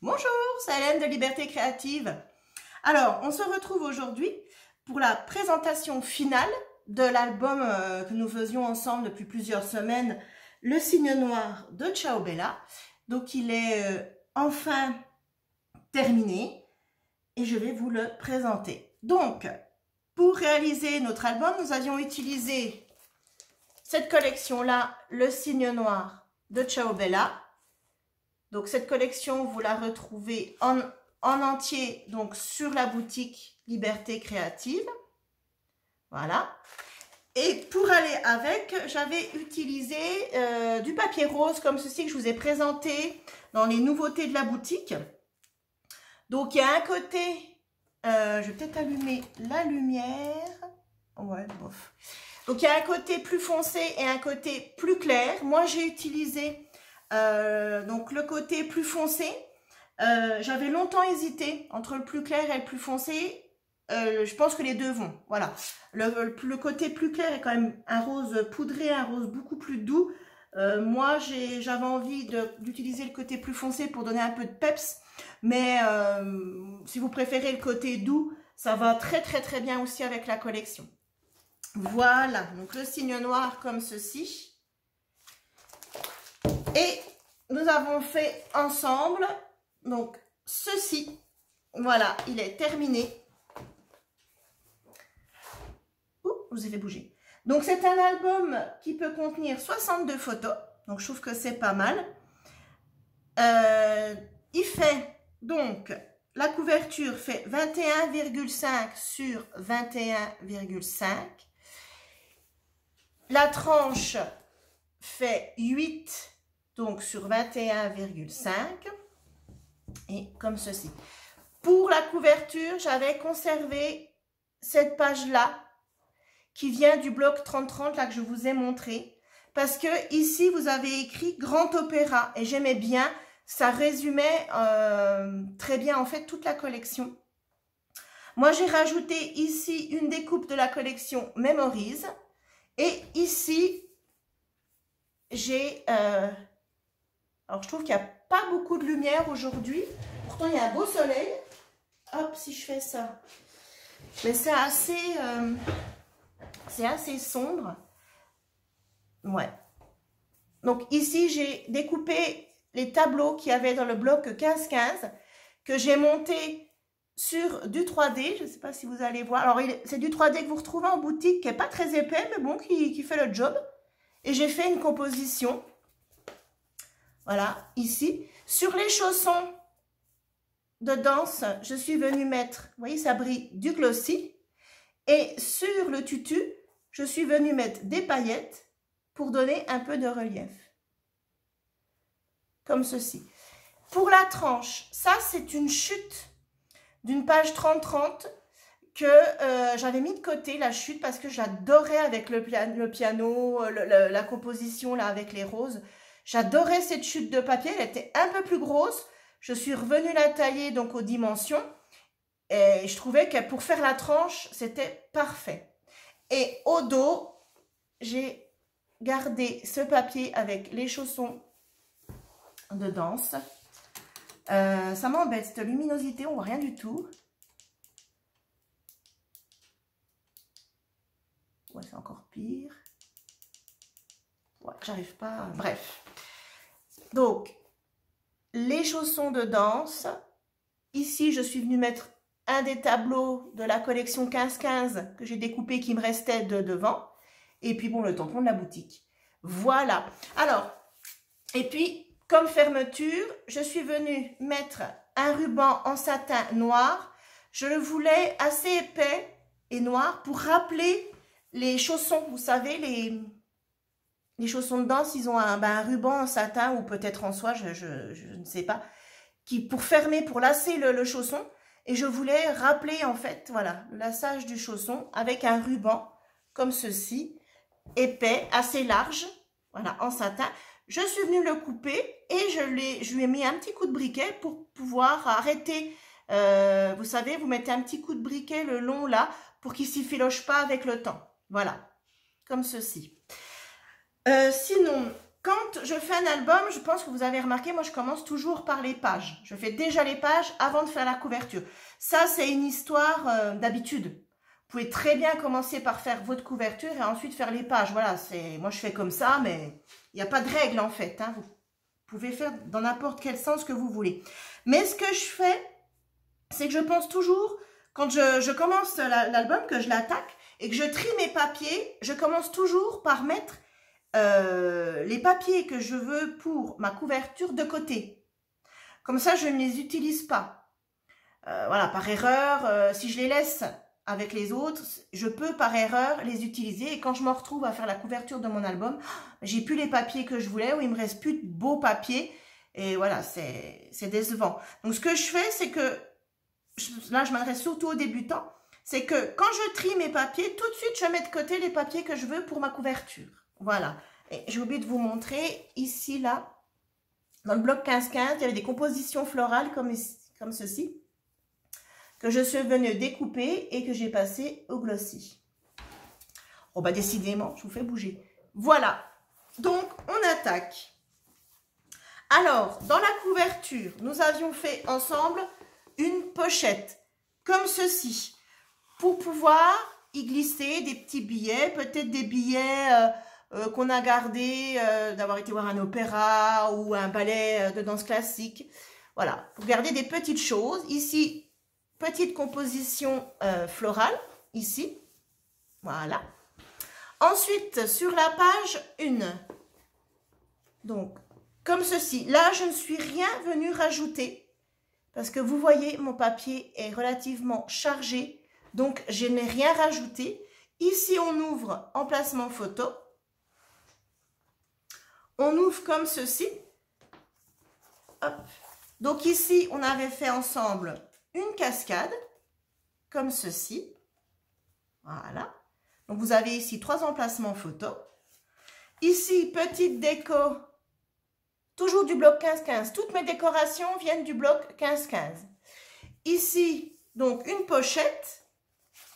Bonjour, c'est Hélène de Liberté Créative. Alors, on se retrouve aujourd'hui pour la présentation finale de l'album que nous faisions ensemble depuis plusieurs semaines, Le Cygne Noir de Ciao Bella. Donc, il est enfin terminé et je vais vous le présenter. Donc, pour réaliser notre album, nous avions utilisé cette collection-là, Le Cygne Noir de Ciao Bella. Donc, cette collection, vous la retrouvez en entier donc sur la boutique Liberté Créative. Voilà. Et pour aller avec, j'avais utilisé du papier rose comme ceci que je vous ai présenté dans les nouveautés de la boutique. Donc, il y a un côté, je vais peut-être allumer la lumière. Ouais, bof. Donc, il y a un côté plus foncé et un côté plus clair. Moi, j'ai utilisé donc le côté plus foncé. J'avais longtemps hésité entre le plus clair et le plus foncé. Je pense que les deux vont. Voilà. Le côté plus clair est quand même un rose poudré, un rose beaucoup plus doux. Moi, j'avais envie d'utiliser le côté plus foncé pour donner un peu de peps. Mais si vous préférez le côté doux, ça va très très bien aussi avec la collection. Voilà. Donc le cygne noir comme ceci. Et nous avons fait ensemble, donc, ceci. Voilà, il est terminé. Ouh, je vous ai fait bouger. Donc, c'est un album qui peut contenir 62 photos. Donc, je trouve que c'est pas mal. Il fait, donc, la couverture fait 21,5 sur 21,5. La tranche fait 8 donc sur 21,5 et comme ceci. Pour la couverture, j'avais conservé cette page-là qui vient du bloc 3030 là que je vous ai montré parce que ici vous avez écrit Grand Opéra et j'aimais bien, ça résumait très bien en fait toute la collection. Moi j'ai rajouté ici une découpe de la collection Memories et ici j'ai alors, je trouve qu'il n'y a pas beaucoup de lumière aujourd'hui. Pourtant, il y a un beau soleil. Hop, si je fais ça. Mais c'est assez sombre. Ouais. Donc, ici, j'ai découpé les tableaux qu'il y avait dans le bloc 15-15 que j'ai monté sur du 3D. Je ne sais pas si vous allez voir. Alors, c'est du 3D que vous retrouvez en boutique qui n'est pas très épais, mais bon, qui fait le job. Et j'ai fait une composition. Voilà, ici. Sur les chaussons de danse, je suis venue mettre, vous voyez, ça brille, du glossy. Et sur le tutu, je suis venue mettre des paillettes pour donner un peu de relief. Comme ceci. Pour la tranche, ça, c'est une chute d'une page 30-30 que j'avais mis de côté, la chute, parce que j'adorais avec le piano, la composition là avec les roses. J'adorais cette chute de papier, elle était un peu plus grosse. Je suis revenue la tailler donc aux dimensions et je trouvais que pour faire la tranche, c'était parfait. Et au dos, j'ai gardé ce papier avec les chaussons de danse. Ça m'embête, cette luminosité, on voit rien du tout. Ouais, c'est encore pire. Ouais, j'arrive pas. Bref. Donc, les chaussons de danse. Ici, je suis venue mettre un des tableaux de la collection 15-15 que j'ai découpé qui me restait de devant. Et puis, bon, le tampon de la boutique. Voilà. Alors, et puis, comme fermeture, je suis venue mettre un ruban en satin noir. Je le voulais assez épais et noir pour rappeler les chaussons. Vous savez, les chaussons de danse, ils ont un ruban en satin ou peut-être en soie, je ne sais pas, pour fermer, pour lasser le chausson. Et je voulais rappeler en fait, voilà, le lassage du chausson avec un ruban comme ceci, épais, assez large, voilà, en satin. Je suis venue le couper et je lui ai mis un petit coup de briquet pour pouvoir arrêter. Vous savez, vous mettez un petit coup de briquet le long là pour qu'il ne s'y filoche pas avec le temps. Voilà, comme ceci. Sinon, quand je fais un album, je pense que vous avez remarqué, moi je commence toujours par les pages. Je fais déjà les pages avant de faire la couverture. Ça, c'est une histoire d'habitude. Vous pouvez très bien commencer par faire votre couverture et ensuite faire les pages. Voilà, moi je fais comme ça, mais il n'y a pas de règle en fait. Hein. Vous pouvez faire dans n'importe quel sens que vous voulez. Mais ce que je fais, c'est que je pense toujours, quand je commence l'album, que je l'attaque et que je trie mes papiers, je commence toujours par mettre les papiers que je veux pour ma couverture de côté. Comme ça, je ne les utilise pas. Voilà, par erreur, si je les laisse avec les autres, je peux par erreur les utiliser. Et quand je me retrouve à faire la couverture de mon album, j'ai plus les papiers que je voulais ou il me reste plus de beaux papiers. Et voilà, c'est décevant. Donc, ce que je fais, c'est que, là, je m'adresse surtout aux débutants, c'est que quand je trie mes papiers, tout de suite, je mets de côté les papiers que je veux pour ma couverture. Voilà. Et j'ai oublié de vous montrer, ici, là, dans le bloc 15-15, il y avait des compositions florales comme ceci, que je suis venue découper et que j'ai passé au glossy. Oh bah décidément, je vous fais bouger. Voilà. Donc, on attaque. Alors, dans la couverture, nous avions fait ensemble une pochette, comme ceci, pour pouvoir y glisser des petits billets, peut-être des billets qu'on a gardés d'avoir été voir un opéra ou un ballet de danse classique. Voilà, pour garder des petites choses. Ici, petite composition florale, ici. Voilà. Ensuite, sur la page 1, donc, comme ceci. Là, je ne suis rien venue rajouter parce que vous voyez, mon papier est relativement chargé. Donc, je n'ai rien rajouté. Ici, on ouvre emplacement photo. On ouvre comme ceci. Hop. Donc, ici, on avait fait ensemble une cascade, comme ceci. Voilà. Donc, vous avez ici 3 emplacements photo. Ici, petite déco, toujours du bloc 15-15. Toutes mes décorations viennent du bloc 15-15. Ici, donc, une pochette.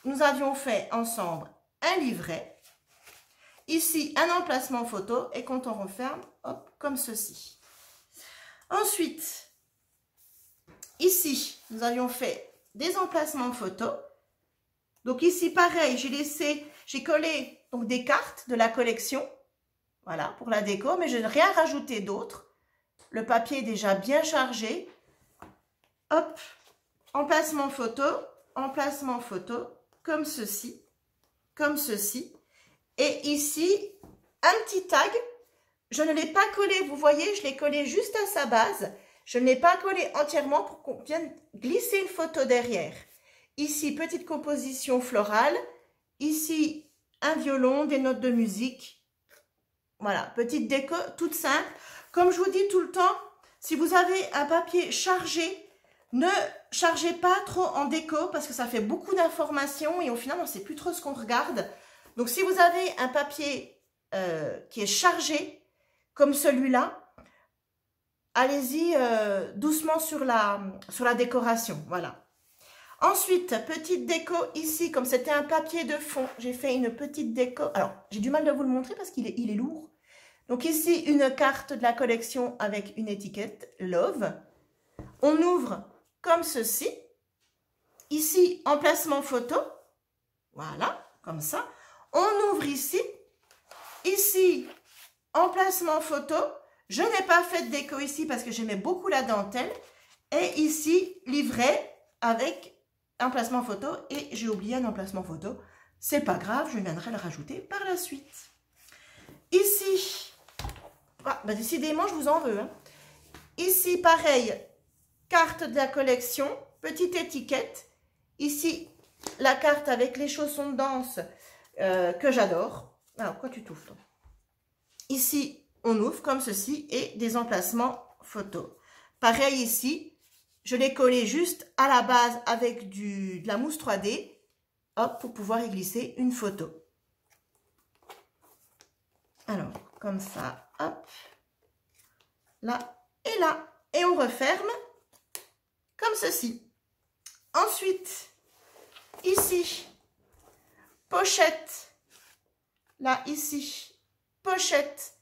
Nous avions fait ensemble un livret. Ici, un emplacement photo. Et quand on referme, hop, comme ceci. Ensuite, ici, nous avions fait des emplacements photo. Donc ici, pareil, j'ai collé donc, des cartes de la collection. Voilà, pour la déco, mais je n'ai rien rajouté d'autre. Le papier est déjà bien chargé. Hop, emplacement photo, comme ceci, comme ceci. Et ici, un petit tag. Je ne l'ai pas collé, vous voyez, je l'ai collé juste à sa base. Je ne l'ai pas collé entièrement pour qu'on vienne glisser une photo derrière. Ici, petite composition florale. Ici, un violon, des notes de musique. Voilà, petite déco toute simple. Comme je vous dis tout le temps, si vous avez un papier chargé, ne chargez pas trop en déco parce que ça fait beaucoup d'informations et au final, on ne sait plus trop ce qu'on regarde. Donc, si vous avez un papier qui est chargé, comme celui-là, allez-y doucement sur la décoration. Voilà. Ensuite, petite déco ici, comme c'était un papier de fond, j'ai fait une petite déco. Alors, j'ai du mal de vous le montrer parce qu'il est lourd. Donc ici, une carte de la collection avec une étiquette Love. On ouvre comme ceci. Ici, emplacement photo. Voilà, comme ça. On ouvre ici. Ici, emplacement photo. Je n'ai pas fait de déco ici parce que j'aimais beaucoup la dentelle. Et ici, livret avec emplacement photo. Et j'ai oublié un emplacement photo. C'est pas grave, je viendrai le rajouter par la suite. Ici, ah, bah décidément, je vous en veux. Hein. Ici, pareil, carte de la collection, petite étiquette. Ici, la carte avec les chaussons de danse que j'adore. Alors, quoi tu touffes? Ici, on ouvre comme ceci et des emplacements photos. Pareil ici, je l'ai collé juste à la base avec de la mousse 3D, hop, pour pouvoir y glisser une photo. Alors, comme ça, hop, là et là. Et on referme comme ceci. Ensuite, ici, pochette. Là, ici, pochette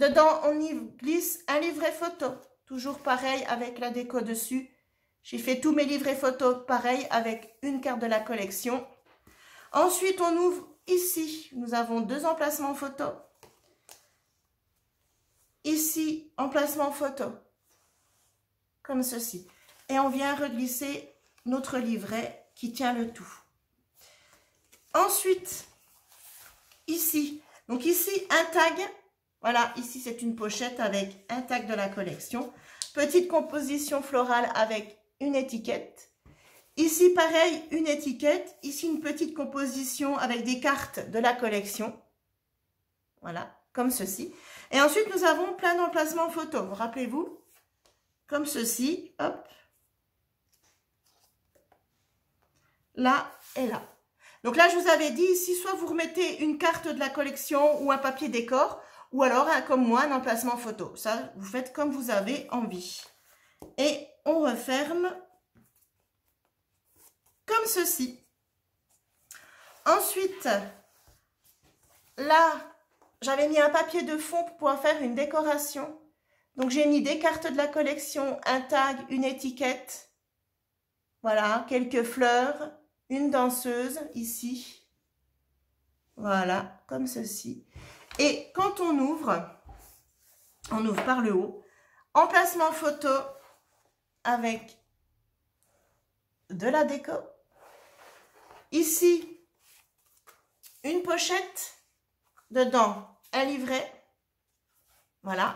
Dedans, on y glisse un livret photo. Toujours pareil avec la déco dessus. J'ai fait tous mes livrets photos pareil avec une carte de la collection. Ensuite, on ouvre ici. Nous avons 2 emplacements photos. Ici, emplacement photo. Comme ceci. Et on vient reglisser notre livret qui tient le tout. Ensuite, ici. Donc ici, un tag. Voilà, ici, c'est une pochette avec un tag de la collection. Petite composition florale avec une étiquette. Ici, pareil, une étiquette. Ici, une petite composition avec des cartes de la collection. Voilà, comme ceci. Et ensuite, nous avons plein d'emplacements photos. Rappelez-vous, comme ceci. Hop. Là et là. Donc là, je vous avais dit, ici, soit vous remettez une carte de la collection ou un papier décor, ou alors, comme moi, un emplacement photo. Ça, vous faites comme vous avez envie. Et on referme comme ceci. Ensuite, là, j'avais mis un papier de fond pour pouvoir faire une décoration. Donc, j'ai mis des cartes de la collection, un tag, une étiquette. Voilà, quelques fleurs, une danseuse ici. Voilà, comme ceci. Et quand on ouvre par le haut, emplacement photo avec de la déco. Ici, une pochette, dedans un livret. Voilà,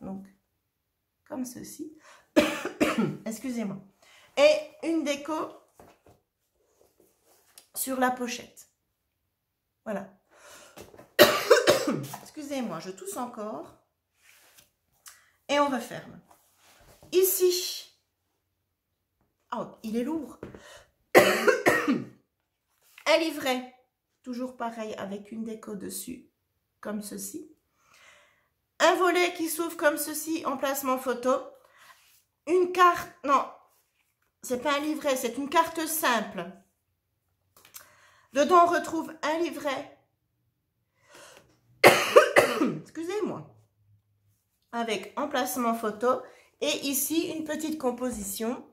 donc comme ceci. Excusez-moi. Et une déco sur la pochette. Voilà. Excusez-moi, je tousse encore. Et on referme. Ici. Oh, il est lourd. Un livret. Toujours pareil avec une déco dessus. Comme ceci. Un volet qui s'ouvre comme ceci. Emplacement photo. Une carte. Non. C'est pas un livret. C'est une carte simple. Dedans, on retrouve un livret. Excusez-moi. Avec emplacement photo. Et ici, une petite composition.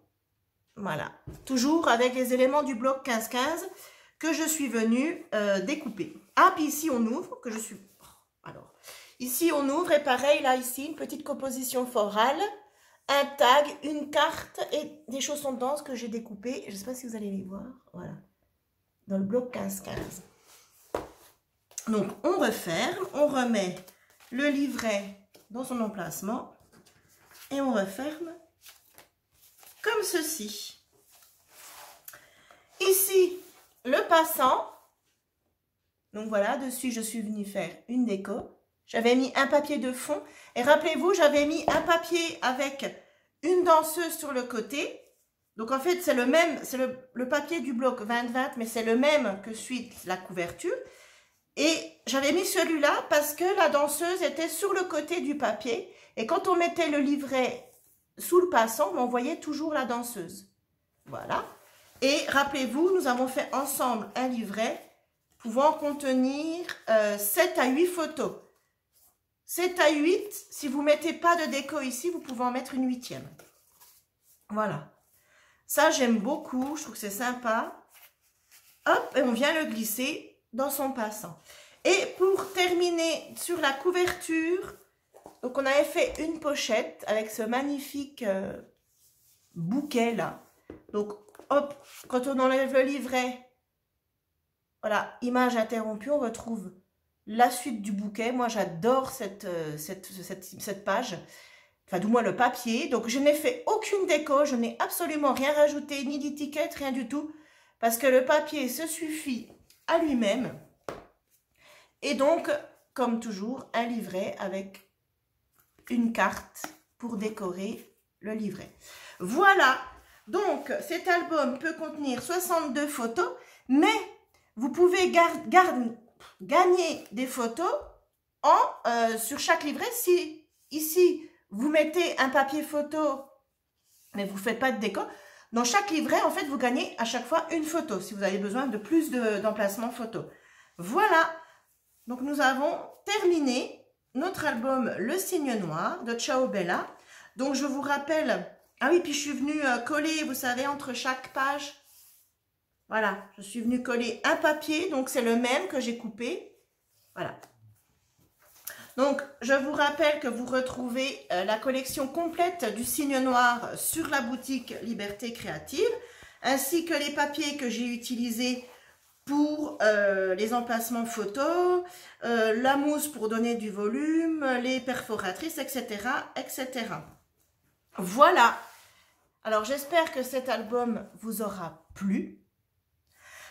Voilà. Toujours avec les éléments du bloc 15-15 que je suis venue découper. Ah, puis ici, on ouvre. Que je suis... Alors, ici, on ouvre. Et pareil, là, ici, une petite composition florale. Un tag, une carte et des chaussons de danse que j'ai découpées. Je ne sais pas si vous allez les voir. Voilà. Dans le bloc 15-15. Donc, on referme. On remet le livret dans son emplacement. Et on referme comme ceci. Ici, le passant. Donc voilà, dessus, je suis venue faire une déco. J'avais mis un papier de fond. Et rappelez-vous, j'avais mis un papier avec une danseuse sur le côté. Donc en fait, c'est le même, c'est le papier du bloc 20-20, mais c'est le même que suit la couverture. Et j'avais mis celui-là parce que la danseuse était sur le côté du papier. Et quand on mettait le livret sous le passant, on voyait toujours la danseuse. Voilà. Et rappelez-vous, nous avons fait ensemble un livret pouvant contenir 7 à 8 photos. 7 à 8, si vous ne mettez pas de déco ici, vous pouvez en mettre une 8e. Voilà. Ça, j'aime beaucoup. Je trouve que c'est sympa. Hop, et on vient le glisser dans son passant. Et pour terminer sur la couverture, donc on avait fait une pochette avec ce magnifique bouquet là. Donc hop, quand on enlève le livret, voilà, image interrompue, on retrouve la suite du bouquet. Moi j'adore cette page, enfin du moins le papier. Donc je n'ai fait aucune déco, je n'ai absolument rien rajouté, ni d'étiquette, rien du tout. Parce que le papier se suffit à lui-même. Et donc, comme toujours, un livret avec une carte pour décorer le livret. Voilà, donc cet album peut contenir 62 photos, mais vous pouvez gagner des photos sur chaque livret. Si ici, vous mettez un papier photo, mais vous ne faites pas de déco, dans chaque livret, en fait, vous gagnez à chaque fois une photo, si vous avez besoin de plus d'emplacements photo. Voilà, donc nous avons terminé notre album Le Cygne Noir de Ciao Bella. Donc je vous rappelle, ah oui, puis je suis venue coller, vous savez, entre chaque page. Voilà, je suis venue coller un papier, donc c'est le même que j'ai coupé. Voilà. Donc, je vous rappelle que vous retrouvez la collection complète du Cygne Noir sur la boutique Liberté Créative, ainsi que les papiers que j'ai utilisés pour les emplacements photos, la mousse pour donner du volume, les perforatrices, etc., etc. Voilà. Alors, j'espère que cet album vous aura plu.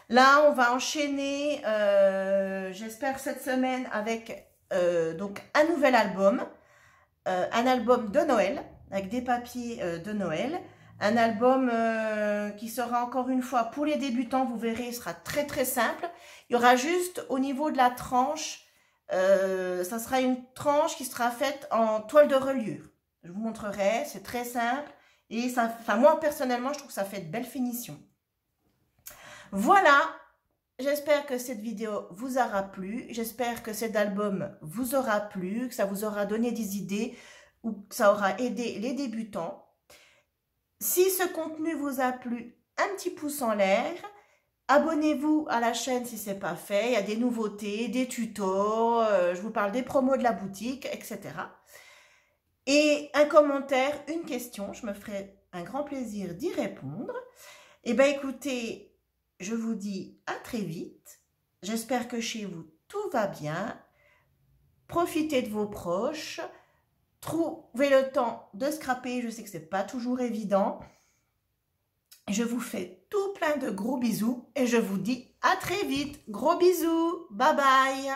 Là, on va enchaîner, j'espère, cette semaine avec donc un nouvel album, un album de Noël, avec des papiers de Noël, un album qui sera encore une fois pour les débutants, vous verrez, il sera très très simple. Il y aura juste au niveau de la tranche, ça sera une tranche qui sera faite en toile de reliure. Je vous montrerai, c'est très simple et ça, enfin moi personnellement, je trouve que ça fait de belles finitions. Voilà, j'espère que cette vidéo vous aura plu, j'espère que cet album vous aura plu, que ça vous aura donné des idées ou que ça aura aidé les débutants. Si ce contenu vous a plu, un petit pouce en l'air, abonnez-vous à la chaîne si ce n'est pas fait, il y a des nouveautés, des tutos, je vous parle des promos de la boutique, etc. Et un commentaire, une question, je me ferai un grand plaisir d'y répondre. Eh bien écoutez, je vous dis à très vite. J'espère que chez vous, tout va bien. Profitez de vos proches. Trouvez le temps de scraper. Je sais que ce n'est pas toujours évident. Je vous fais tout plein de gros bisous et je vous dis à très vite. Gros bisous. Bye bye.